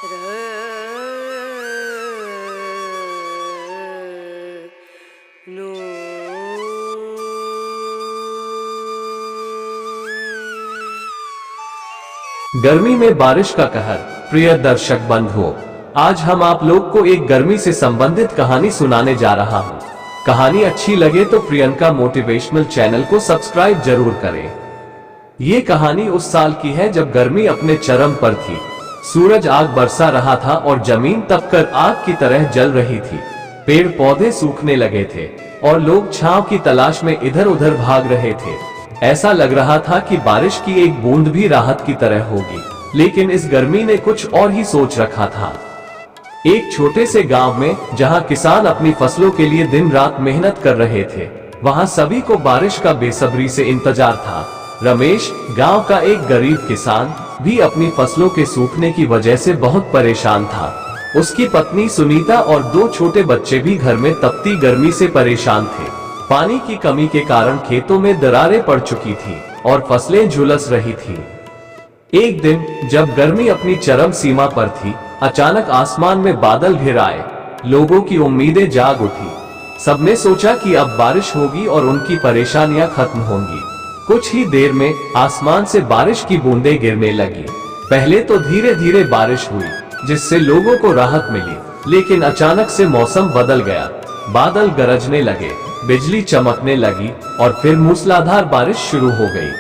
गर्मी में बारिश का कहर। प्रिय दर्शक बंधुओं, आज हम आप लोग को एक गर्मी से संबंधित कहानी सुनाने जा रहा हूँ। कहानी अच्छी लगे तो प्रियंका मोटिवेशनल चैनल को सब्सक्राइब जरूर करें। ये कहानी उस साल की है जब गर्मी अपने चरम पर थी। सूरज आग बरसा रहा था और जमीन तपकर आग की तरह जल रही थी। पेड़ पौधे सूखने लगे थे और लोग छांव की तलाश में इधर उधर भाग रहे थे। ऐसा लग रहा था कि बारिश की एक बूंद भी राहत की तरह होगी, लेकिन इस गर्मी ने कुछ और ही सोच रखा था। एक छोटे से गांव में जहां किसान अपनी फसलों के लिए दिन रात मेहनत कर रहे थे, वहां सभी को बारिश का बेसब्री से इंतजार था। रमेश, गांव का एक गरीब किसान, भी अपनी फसलों के सूखने की वजह से बहुत परेशान था। उसकी पत्नी सुनीता और 2 छोटे बच्चे भी घर में तपती गर्मी से परेशान थे। पानी की कमी के कारण खेतों में दरारें पड़ चुकी थी और फसलें झुलस रही थी। एक दिन जब गर्मी अपनी चरम सीमा पर थी, अचानक आसमान में बादल घिर आए। लोगों की उम्मीदें जाग उठी। सबने सोचा कि अब बारिश होगी और उनकी परेशानियां खत्म होंगी। कुछ ही देर में आसमान से बारिश की बूंदें गिरने लगी। पहले तो धीरे धीरे बारिश हुई, जिससे लोगों को राहत मिली, लेकिन अचानक से मौसम बदल गया। बादल गरजने लगे, बिजली चमकने लगी और फिर मूसलाधार बारिश शुरू हो गई।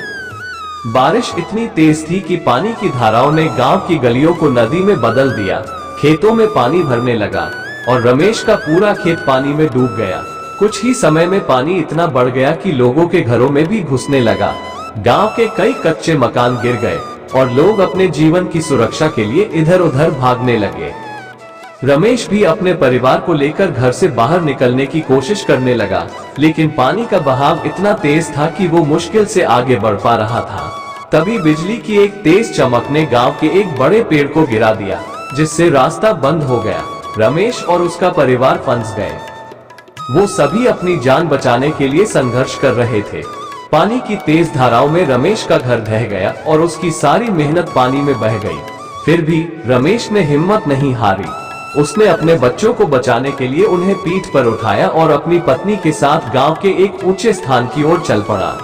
बारिश इतनी तेज थी कि पानी की धाराओं ने गांव की गलियों को नदी में बदल दिया। खेतों में पानी भरने लगा और रमेश का पूरा खेत पानी में डूब गया। कुछ ही समय में पानी इतना बढ़ गया कि लोगों के घरों में भी घुसने लगा। गांव के कई कच्चे मकान गिर गए और लोग अपने जीवन की सुरक्षा के लिए इधर उधर भागने लगे। रमेश भी अपने परिवार को लेकर घर से बाहर निकलने की कोशिश करने लगा, लेकिन पानी का बहाव इतना तेज था कि वो मुश्किल से आगे बढ़ पा रहा था। तभी बिजली की एक तेज चमक ने गांव के एक बड़े पेड़ को गिरा दिया, जिससे रास्ता बंद हो गया। रमेश और उसका परिवार फंस गए। वो सभी अपनी जान बचाने के लिए संघर्ष कर रहे थे। पानी की तेज धाराओं में रमेश का घर ढह गया और उसकी सारी मेहनत पानी में बह गई। फिर भी रमेश ने हिम्मत नहीं हारी। उसने अपने बच्चों को बचाने के लिए उन्हें पीठ पर उठाया और अपनी पत्नी के साथ गांव के एक ऊंचे स्थान की ओर चल पड़ा।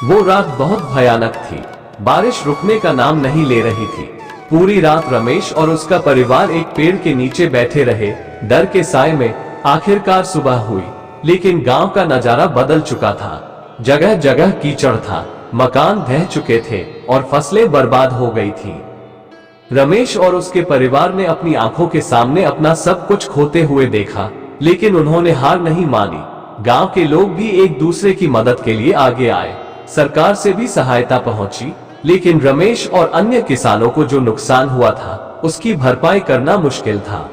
वो रात बहुत भयानक थी। बारिश रुकने का नाम नहीं ले रही थी। पूरी रात रमेश और उसका परिवार एक पेड़ के नीचे बैठे रहे, डर के साए में। आखिरकार सुबह हुई, लेकिन गांव का नजारा बदल चुका था। जगह जगह कीचड़ था, मकान ढह चुके थे और फसलें बर्बाद हो गई थी। रमेश और उसके परिवार ने अपनी आंखों के सामने अपना सब कुछ खोते हुए देखा, लेकिन उन्होंने हार नहीं मानी। गांव के लोग भी एक दूसरे की मदद के लिए आगे आए। सरकार से भी सहायता पहुंची, लेकिन रमेश और अन्य किसानों को जो नुकसान हुआ था, उसकी भरपाई करना मुश्किल था।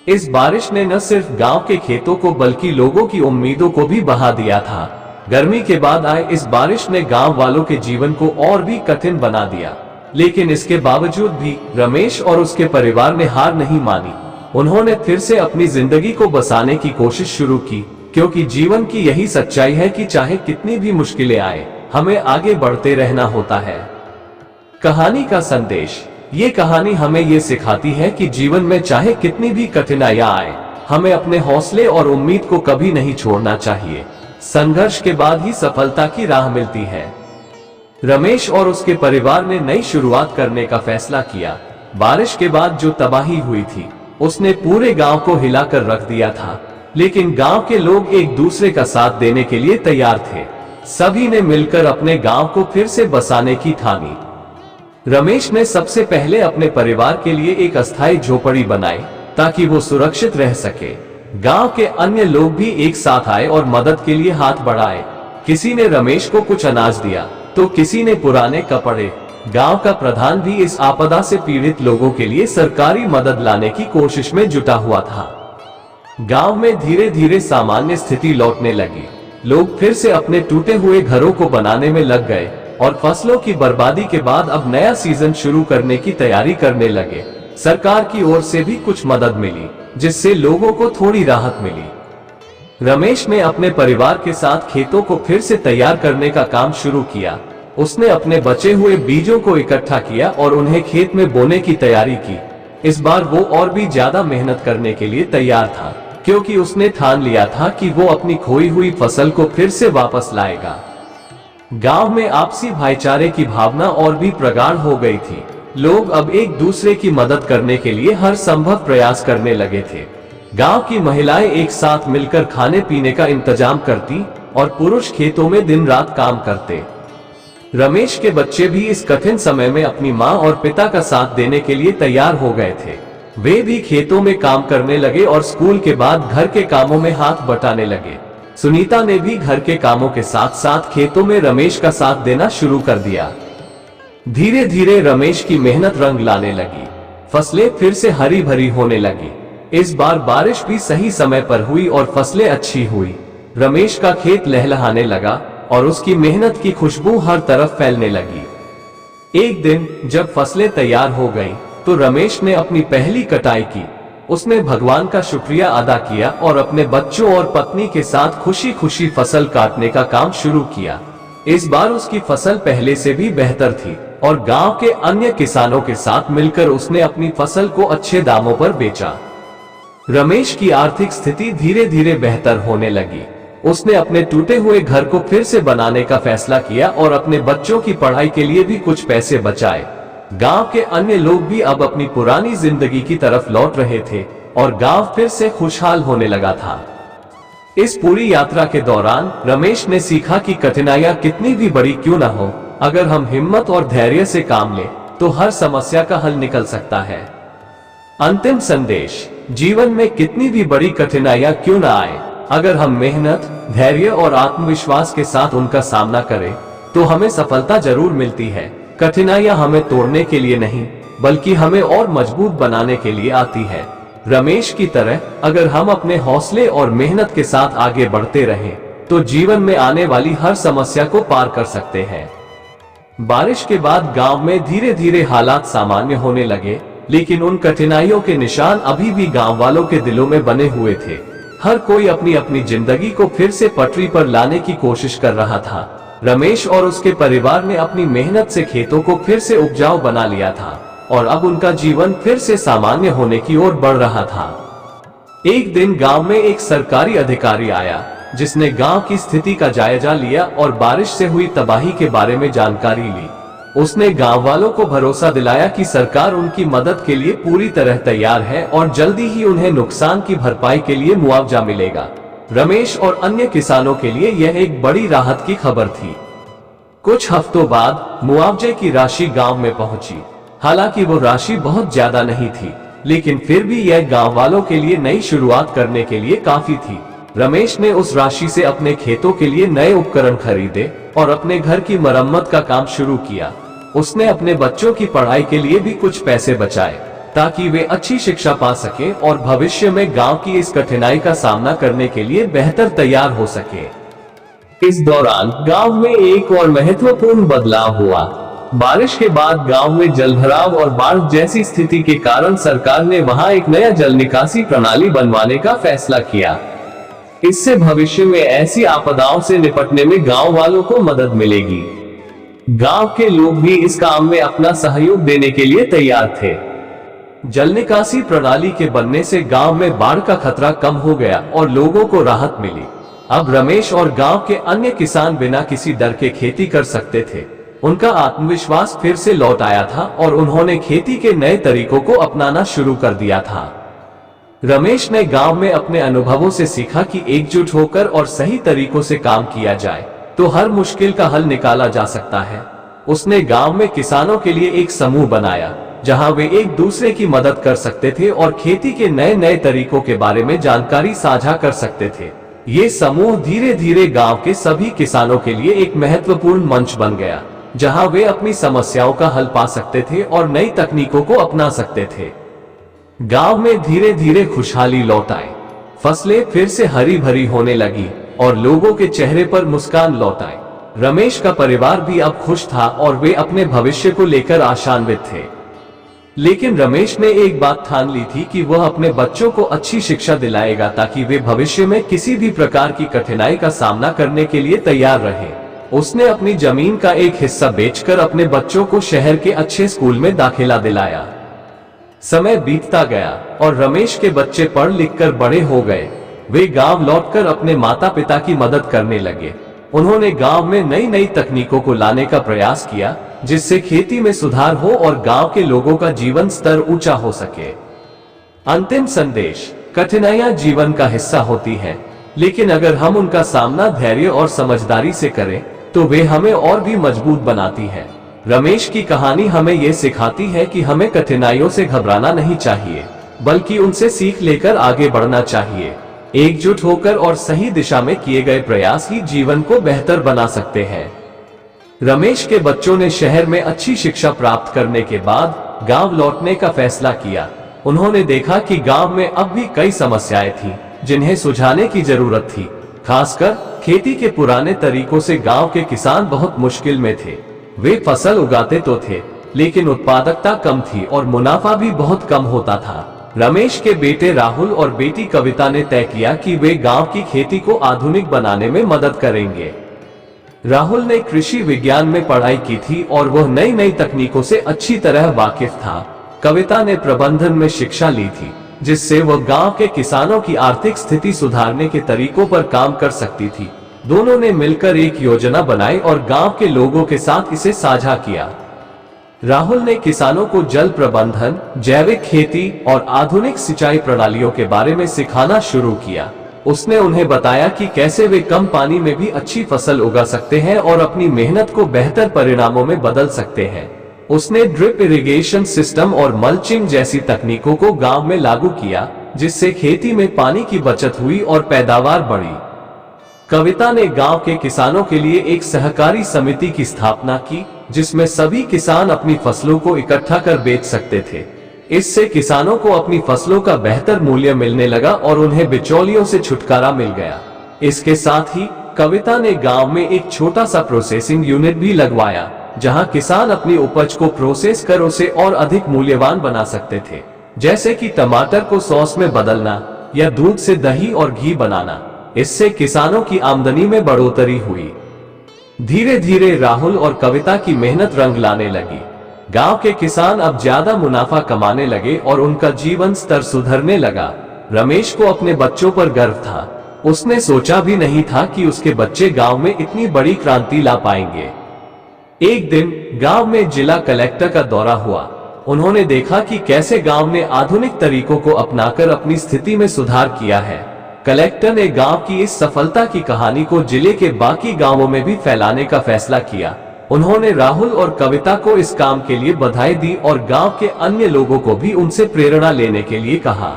इस बारिश ने न सिर्फ गांव के खेतों को बल्कि लोगों की उम्मीदों को भी बहा दिया था। गर्मी के बाद आए इस बारिश ने गांव वालों के जीवन को और भी कठिन बना दिया, लेकिन इसके बावजूद भी रमेश और उसके परिवार ने हार नहीं मानी। उन्होंने फिर से अपनी जिंदगी को बसाने की कोशिश शुरू की, क्योंकि जीवन की यही सच्चाई है कि चाहे कितनी भी मुश्किलें आए, हमें आगे बढ़ते रहना होता है। कहानी का संदेश। ये कहानी हमें ये सिखाती है कि जीवन में चाहे कितनी भी कठिनाइयां आए, हमें अपने हौसले और उम्मीद को कभी नहीं छोड़ना चाहिए। संघर्ष के बाद ही सफलता की राह मिलती है। रमेश और उसके परिवार ने नई शुरुआत करने का फैसला किया। बारिश के बाद जो तबाही हुई थी, उसने पूरे गांव को हिलाकर रख दिया था, लेकिन गांव के लोग एक दूसरे का साथ देने के लिए तैयार थे। सभी ने मिलकर अपने गांव को फिर से बसाने की ठानी। रमेश ने सबसे पहले अपने परिवार के लिए एक अस्थायी झोपड़ी बनाई, ताकि वो सुरक्षित रह सके। गांव के अन्य लोग भी एक साथ आए और मदद के लिए हाथ बढ़ाए। किसी ने रमेश को कुछ अनाज दिया, तो किसी ने पुराने कपड़े। गांव का प्रधान भी इस आपदा से पीड़ित लोगों के लिए सरकारी मदद लाने की कोशिश में जुटा हुआ था। गांव में धीरे धीरे सामान्य स्थिति लौटने लगी। लोग फिर से अपने टूटे हुए घरों को बनाने में लग गए और फसलों की बर्बादी के बाद अब नया सीजन शुरू करने की तैयारी करने लगे। सरकार की ओर से भी कुछ मदद मिली, जिससे लोगों को थोड़ी राहत मिली। रमेश ने अपने परिवार के साथ खेतों को फिर से तैयार करने का काम शुरू किया। उसने अपने बचे हुए बीजों को इकट्ठा किया और उन्हें खेत में बोने की तैयारी की। इस बार वो और भी ज्यादा मेहनत करने के लिए तैयार था, क्योंकि उसने ठान लिया था कि वो अपनी खोई हुई फसल को फिर से वापस लाएगा। गांव में आपसी भाईचारे की भावना और भी प्रगाढ़ हो गई थी। लोग अब एक दूसरे की मदद करने के लिए हर संभव प्रयास करने लगे थे। गांव की महिलाएं एक साथ मिलकर खाने पीने का इंतजाम करती और पुरुष खेतों में दिन रात काम करते। रमेश के बच्चे भी इस कठिन समय में अपनी मां और पिता का साथ देने के लिए तैयार हो गए थे। वे भी खेतों में काम करने लगे और स्कूल के बाद घर के कामों में हाथ बटाने लगे। सुनीता ने भी घर के कामों के साथ साथ खेतों में रमेश का साथ देना शुरू कर दिया। धीरे धीरे रमेश की मेहनत रंग लाने लगी। फसलें फिर से हरी भरी होने लगी। इस बार बारिश भी सही समय पर हुई और फसलें अच्छी हुई। रमेश का खेत लहलहाने लगा और उसकी मेहनत की खुशबू हर तरफ फैलने लगी। एक दिन जब फसलें तैयार हो गईं, तो रमेश ने अपनी पहली कटाई की। उसने भगवान का शुक्रिया अदा किया और अपने बच्चों और पत्नी के साथ खुशी खुशी फसल काटने का काम शुरू किया। इस बार उसकी फसल पहले से भी बेहतर थी और गांव के अन्य किसानों के साथ मिलकर उसने अपनी फसल को अच्छे दामों पर बेचा। रमेश की आर्थिक स्थिति धीरे धीरे बेहतर होने लगी। उसने अपने टूटे हुए घर को फिर से बनाने का फैसला किया और अपने बच्चों की पढ़ाई के लिए भी कुछ पैसे बचाए। गांव के अन्य लोग भी अब अपनी पुरानी जिंदगी की तरफ लौट रहे थे और गांव फिर से खुशहाल होने लगा था। इस पूरी यात्रा के दौरान रमेश ने सीखा कि कठिनाइयां कितनी भी बड़ी क्यों न हो, अगर हम हिम्मत और धैर्य से काम लें तो हर समस्या का हल निकल सकता है। अंतिम संदेश, जीवन में कितनी भी बड़ी कठिनाइयां क्यों न आए, अगर हम मेहनत, धैर्य और आत्मविश्वास के साथ उनका सामना करें तो हमें सफलता जरूर मिलती है। कठिनाइयां हमें तोड़ने के लिए नहीं, बल्कि हमें और मजबूत बनाने के लिए आती है। रमेश की तरह अगर हम अपने हौसले और मेहनत के साथ आगे बढ़ते रहें, तो जीवन में आने वाली हर समस्या को पार कर सकते हैं। बारिश के बाद गांव में धीरे धीरे हालात सामान्य होने लगे, लेकिन उन कठिनाइयों के निशान अभी भी गांव वालों के दिलों में बने हुए थे। हर कोई अपनी अपनी जिंदगी को फिर से पटरी पर लाने की कोशिश कर रहा था। रमेश और उसके परिवार ने अपनी मेहनत से खेतों को फिर से उपजाऊ बना लिया था और अब उनका जीवन फिर से सामान्य होने की ओर बढ़ रहा था। एक दिन गांव में एक सरकारी अधिकारी आया, जिसने गांव की स्थिति का जायजा लिया और बारिश से हुई तबाही के बारे में जानकारी ली। उसने गांव वालों को भरोसा दिलाया कि सरकार उनकी मदद के लिए पूरी तरह तैयार है और जल्दी ही उन्हें नुकसान की भरपाई के लिए मुआवजा मिलेगा। रमेश और अन्य किसानों के लिए यह एक बड़ी राहत की खबर थी। कुछ हफ्तों बाद मुआवजे की राशि गांव में पहुंची। हालांकि वो राशि बहुत ज्यादा नहीं थी, लेकिन फिर भी यह गांव वालों के लिए नई शुरुआत करने के लिए काफी थी। रमेश ने उस राशि से अपने खेतों के लिए नए उपकरण खरीदे और अपने घर की मरम्मत का काम शुरू किया। उसने अपने बच्चों की पढ़ाई के लिए भी कुछ पैसे बचाए, ताकि वे अच्छी शिक्षा पा सकें और भविष्य में गांव की इस कठिनाई का सामना करने के लिए बेहतर तैयार हो सके। इस दौरान गांव में एक और महत्वपूर्ण बदलाव हुआ। बारिश के बाद गांव में जलभराव और बाढ़ जैसी स्थिति के कारण सरकार ने वहां एक नया जल निकासी प्रणाली बनवाने का फैसला किया। इससे भविष्य में ऐसी आपदाओं से निपटने में गांव वालों को मदद मिलेगी। गांव के लोग भी इस काम में अपना सहयोग देने के लिए तैयार थे। जल निकासी प्रणाली के बनने से गांव में बाढ़ का खतरा कम हो गया और लोगों को राहत मिली। अब रमेश और गांव के अन्य किसान बिना किसी डर के खेती कर सकते थे। उनका आत्मविश्वास फिर से लौट आया था और उन्होंने खेती के नए तरीकों को अपनाना शुरू कर दिया था। रमेश ने गांव में अपने अनुभवों से सीखा कि एकजुट होकर और सही तरीकों से काम किया जाए तो हर मुश्किल का हल निकाला जा सकता है। उसने गांव में किसानों के लिए एक समूह बनाया, जहां वे एक दूसरे की मदद कर सकते थे और खेती के नए नए तरीकों के बारे में जानकारी साझा कर सकते थे। ये समूह धीरे धीरे गांव के सभी किसानों के लिए एक महत्वपूर्ण मंच बन गया, जहां वे अपनी समस्याओं का हल पा सकते थे और नई तकनीकों को अपना सकते थे। गांव में धीरे धीरे खुशहाली लौट आई। फसलें फिर से हरी भरी होने लगी और लोगों के चेहरे पर मुस्कान लौट आई। रमेश का परिवार भी अब खुश था और वे अपने भविष्य को लेकर आशान्वित थे। लेकिन रमेश ने एक बात ठान ली थी कि वह अपने बच्चों को अच्छी शिक्षा दिलाएगा, ताकि वे भविष्य में किसी भी प्रकार की कठिनाई का सामना करने के लिए तैयार रहें। उसने अपनी जमीन का एक हिस्सा बेचकर अपने बच्चों को शहर के अच्छे स्कूल में दाखिला दिलाया। समय बीतता गया और रमेश के बच्चे पढ़ लिख कर बड़े हो गए। वे गांव लौटकर अपने माता पिता की मदद करने लगे। उन्होंने गांव में नई नई तकनीकों को लाने का प्रयास किया, जिससे खेती में सुधार हो और गांव के लोगों का जीवन स्तर ऊंचा हो सके। अंतिम संदेश: कठिनाइयां जीवन का हिस्सा होती हैं, लेकिन अगर हम उनका सामना धैर्य और समझदारी से करें तो वे हमें और भी मजबूत बनाती हैं। रमेश की कहानी हमें ये सिखाती है कि हमें कठिनाइयों से घबराना नहीं चाहिए, बल्कि उनसे सीख लेकर आगे बढ़ना चाहिए। एकजुट होकर और सही दिशा में किए गए प्रयास ही जीवन को बेहतर बना सकते हैं। रमेश के बच्चों ने शहर में अच्छी शिक्षा प्राप्त करने के बाद गांव लौटने का फैसला किया। उन्होंने देखा कि गांव में अब भी कई समस्याएं थीं, जिन्हें सुलझाने की जरूरत थी। खासकर खेती के पुराने तरीकों से गांव के किसान बहुत मुश्किल में थे। वे फसल उगाते तो थे, लेकिन उत्पादकता कम थी और मुनाफा भी बहुत कम होता था। रमेश के बेटे राहुल और बेटी कविता ने तय किया कि वे गांव की खेती को आधुनिक बनाने में मदद करेंगे। राहुल ने कृषि विज्ञान में पढ़ाई की थी और वह नई नई तकनीकों से अच्छी तरह वाकिफ था। कविता ने प्रबंधन में शिक्षा ली थी, जिससे वह गांव के किसानों की आर्थिक स्थिति सुधारने के तरीकों पर काम कर सकती थी। दोनों ने मिलकर एक योजना बनाई और गांव के लोगों के साथ इसे साझा किया। राहुल ने किसानों को जल प्रबंधन, जैविक खेती और आधुनिक सिंचाई प्रणालियों के बारे में सिखाना शुरू किया। उसने उन्हें बताया कि कैसे वे कम पानी में भी अच्छी फसल उगा सकते हैं और अपनी मेहनत को बेहतर परिणामों में बदल सकते हैं। उसने ड्रिप इरिगेशन सिस्टम और मल्चिंग जैसी तकनीकों को गांव में लागू किया, जिससे खेती में पानी की बचत हुई और पैदावार बढ़ी। कविता ने गांव के किसानों के लिए एक सहकारी समिति की स्थापना की, जिसमें सभी किसान अपनी फसलों को इकट्ठा कर बेच सकते थे। इससे किसानों को अपनी फसलों का बेहतर मूल्य मिलने लगा और उन्हें बिचौलियों से छुटकारा मिल गया। इसके साथ ही कविता ने गांव में एक छोटा सा प्रोसेसिंग यूनिट भी लगवाया, जहां किसान अपनी उपज को प्रोसेस कर उसे और अधिक मूल्यवान बना सकते थे, जैसे कि टमाटर को सॉस में बदलना या दूध से दही और घी बनाना। इससे किसानों की आमदनी में बढ़ोतरी हुई। धीरे धीरे राहुल और कविता की मेहनत रंग लाने लगी। गांव के किसान अब ज्यादा मुनाफा कमाने लगे और उनका जीवन स्तर सुधरने लगा। रमेश को अपने बच्चों पर गर्व था। उसने सोचा भी नहीं था कि उसके बच्चे गांव में इतनी बड़ी क्रांति ला पाएंगे। एक दिन गांव में जिला कलेक्टर का दौरा हुआ। उन्होंने देखा कि कैसे गांव ने आधुनिक तरीकों को अपनाकर अपनी स्थिति में सुधार किया है। कलेक्टर ने गांव की इस सफलता की कहानी को जिले के बाकी गांवों में भी फैलाने का फैसला किया। उन्होंने राहुल और कविता को इस काम के लिए बधाई दी और गांव के अन्य लोगों को भी उनसे प्रेरणा लेने के लिए कहा।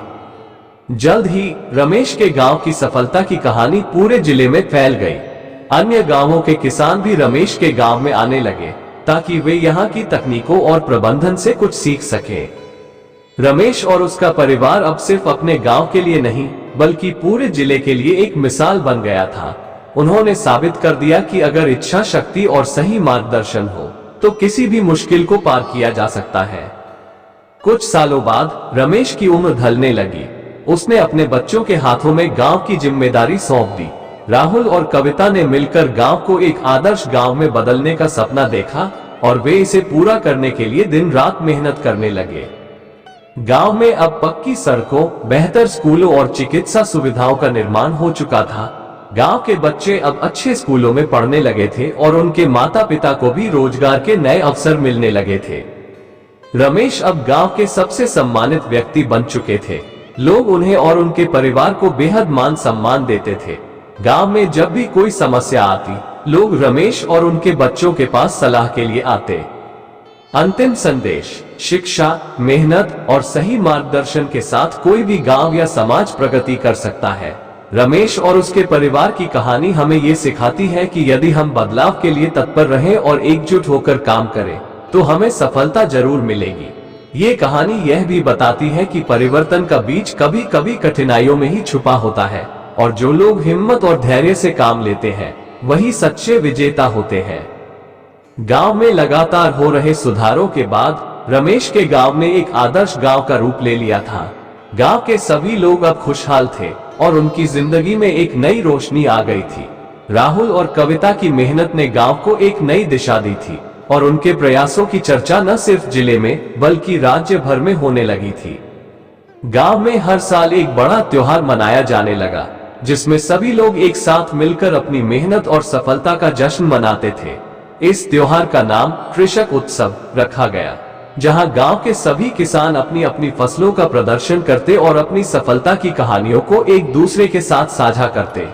जल्द ही रमेश के गांव की सफलता की कहानी पूरे जिले में फैल गई। अन्य गांवों के किसान भी रमेश के गांव में आने लगे, ताकि वे यहाँ की तकनीकों और प्रबंधन से कुछ सीख सके। रमेश और उसका परिवार अब सिर्फ अपने गांव के लिए नहीं, बल्कि पूरे जिले के लिए एक मिसाल बन गया था। उन्होंने साबित कर दिया कि अगर इच्छा शक्ति और सही मार्गदर्शन हो, तो किसी भी मुश्किल को पार किया जा सकता है। कुछ सालों बाद रमेश की उम्र ढलने लगी। उसने अपने बच्चों के हाथों में गांव की जिम्मेदारी सौंप दी। राहुल और कविता ने मिलकर गांव को एक आदर्श गांव में बदलने का सपना देखा और वे इसे पूरा करने के लिए दिन रात मेहनत करने लगे। गांव में अब पक्की सड़कों, बेहतर स्कूलों और चिकित्सा सुविधाओं का निर्माण हो चुका था। गांव के बच्चे अब अच्छे स्कूलों में पढ़ने लगे थे और उनके माता पिता को भी रोजगार के नए अवसर मिलने लगे थे। रमेश अब गांव के सबसे सम्मानित व्यक्ति बन चुके थे। लोग उन्हें और उनके परिवार को बेहद मान सम्मान देते थे। गांव में जब भी कोई समस्या आती, लोग रमेश और उनके बच्चों के पास सलाह के लिए आते। अंतिम संदेश: शिक्षा, मेहनत और सही मार्गदर्शन के साथ कोई भी गांव या समाज प्रगति कर सकता है। रमेश और उसके परिवार की कहानी हमें ये सिखाती है कि यदि हम बदलाव के लिए तत्पर रहें और एकजुट होकर काम करें, तो हमें सफलता जरूर मिलेगी। ये कहानी यह भी बताती है कि परिवर्तन का बीज कभी कभी कठिनाइयों में ही छुपा होता है, और जो लोग हिम्मत और धैर्य से काम लेते हैं, वही सच्चे विजेता होते हैं। गांव में लगातार हो रहे सुधारों के बाद रमेश के गांव ने एक आदर्श गांव का रूप ले लिया था। गांव के सभी लोग अब खुशहाल थे और उनकी जिंदगी में एक नई रोशनी आ गई थी। राहुल और कविता की मेहनत ने गांव को एक नई दिशा दी थी। और उनके प्रयासों की चर्चा न सिर्फ जिले में बल्कि राज्य भर में होने लगी थी। गांव में हर साल एक बड़ा त्योहार मनाया जाने लगा, जिसमें सभी लोग एक साथ मिलकर अपनी मेहनत और सफलता का जश्न मनाते थे। इस त्योहार का नाम कृषक उत्सव रखा गया, जहां गांव के सभी किसान अपनी अपनी फसलों का प्रदर्शन करते और अपनी सफलता की कहानियों को एक दूसरे के साथ साझा करते।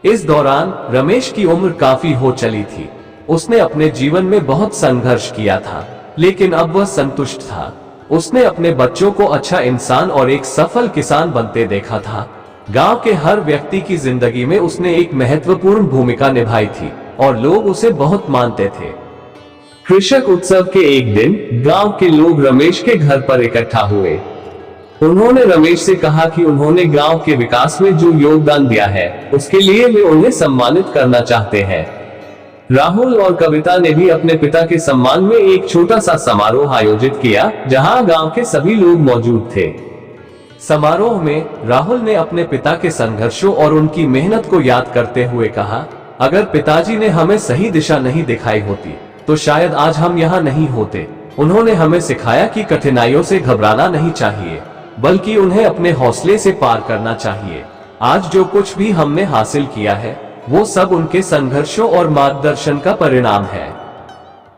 इस दौरान रमेश की उम्र काफी हो चली थी। उसने अपने जीवन में बहुत संघर्ष किया था, लेकिन अब वह संतुष्ट था। उसने अपने बच्चों को अच्छा इंसान और एक सफल किसान बनते देखा था। गांव के हर व्यक्ति की जिंदगी में उसने एक महत्वपूर्ण भूमिका निभाई थी और लोग उसे बहुत मानते थे। कृषक उत्सव के एक दिन गांव के लोग रमेश के घर पर इकट्ठा हुए। उन्होंने रमेश से कहा कि उन्होंने गांव के विकास में जो योगदान दिया है उसके लिए वे उन्हें सम्मानित करना चाहते हैं। राहुल और कविता ने भी अपने पिता के सम्मान में एक छोटा सा समारोह आयोजित किया, जहां गांव के सभी लोग मौजूद थे। समारोह में राहुल ने अपने पिता के संघर्षों और उनकी मेहनत को याद करते हुए कहा, अगर पिताजी ने हमें सही दिशा नहीं दिखाई होती तो शायद आज हम यहाँ नहीं होते। उन्होंने हमें सिखाया कि कठिनाइयों से घबराना नहीं चाहिए, बल्कि उन्हें अपने हौसले से पार करना चाहिए। आज जो कुछ भी हमने हासिल किया है वो सब उनके संघर्षों और मार्गदर्शन का परिणाम है।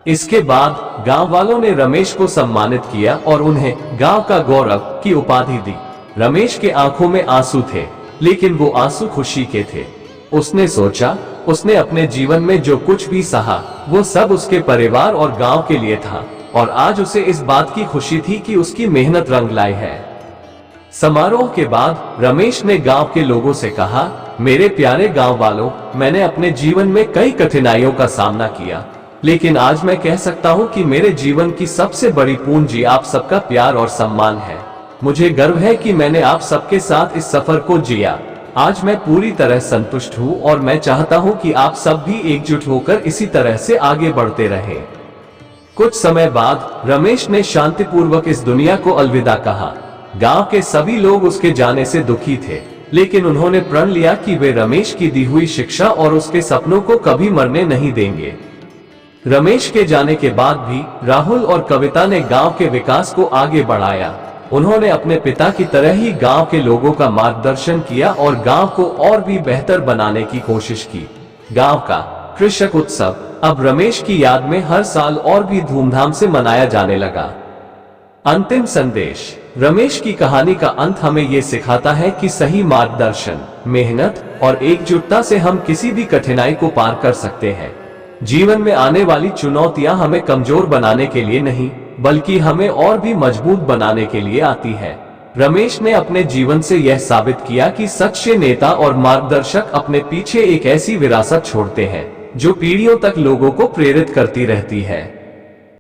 इसके बाद गांव वालों ने रमेश को सम्मानित किया और उन्हें गांव का गौरव की उपाधि दी। रमेश के आंखों में आंसू थे, लेकिन वो आंसू खुशी के थे। उसने सोचा, उसने अपने जीवन में जो कुछ भी सहा वो सब उसके परिवार और गांव के लिए था, और आज उसे इस बात की खुशी थी कि उसकी मेहनत रंग लाई है। समारोह के बाद रमेश ने गांव के लोगों से कहा, मेरे प्यारे गांव वालों, मैंने अपने जीवन में कई कठिनाइयों का सामना किया, लेकिन आज मैं कह सकता हूं कि मेरे जीवन की सबसे बड़ी पूंजी आप सबका प्यार और सम्मान है। मुझे गर्व है कि मैंने आप सबके साथ इस सफर को जिया। आज मैं पूरी तरह संतुष्ट हूं और मैं चाहता हूं कि आप सब भी एकजुट होकर इसी तरह से आगे बढ़ते रहें। कुछ समय बाद रमेश ने शांतिपूर्वक इस दुनिया को अलविदा कहा। गांव के सभी लोग उसके जाने से दुखी थे, लेकिन उन्होंने प्रण लिया कि वे रमेश की दी हुई शिक्षा और उसके सपनों को कभी मरने नहीं देंगे। रमेश के जाने के बाद भी राहुल और कविता ने गांव के विकास को आगे बढ़ाया। उन्होंने अपने पिता की तरह ही गांव के लोगों का मार्गदर्शन किया और गांव को और भी बेहतर बनाने की कोशिश की। गांव का कृषक उत्सव अब रमेश की याद में हर साल और भी धूमधाम से मनाया जाने लगा। अंतिम संदेश। रमेश की कहानी का अंत हमें ये सिखाता है कि सही मार्गदर्शन, मेहनत और एकजुटता से हम किसी भी कठिनाई को पार कर सकते हैं। जीवन में आने वाली चुनौतियां हमें कमजोर बनाने के लिए नहीं, बल्कि हमें और भी मजबूत बनाने के लिए आती है। रमेश ने अपने जीवन से यह साबित किया कि सच्चे नेता और मार्गदर्शक अपने पीछे एक ऐसी विरासत छोड़ते हैं जो पीढ़ियों तक लोगों को प्रेरित करती रहती है।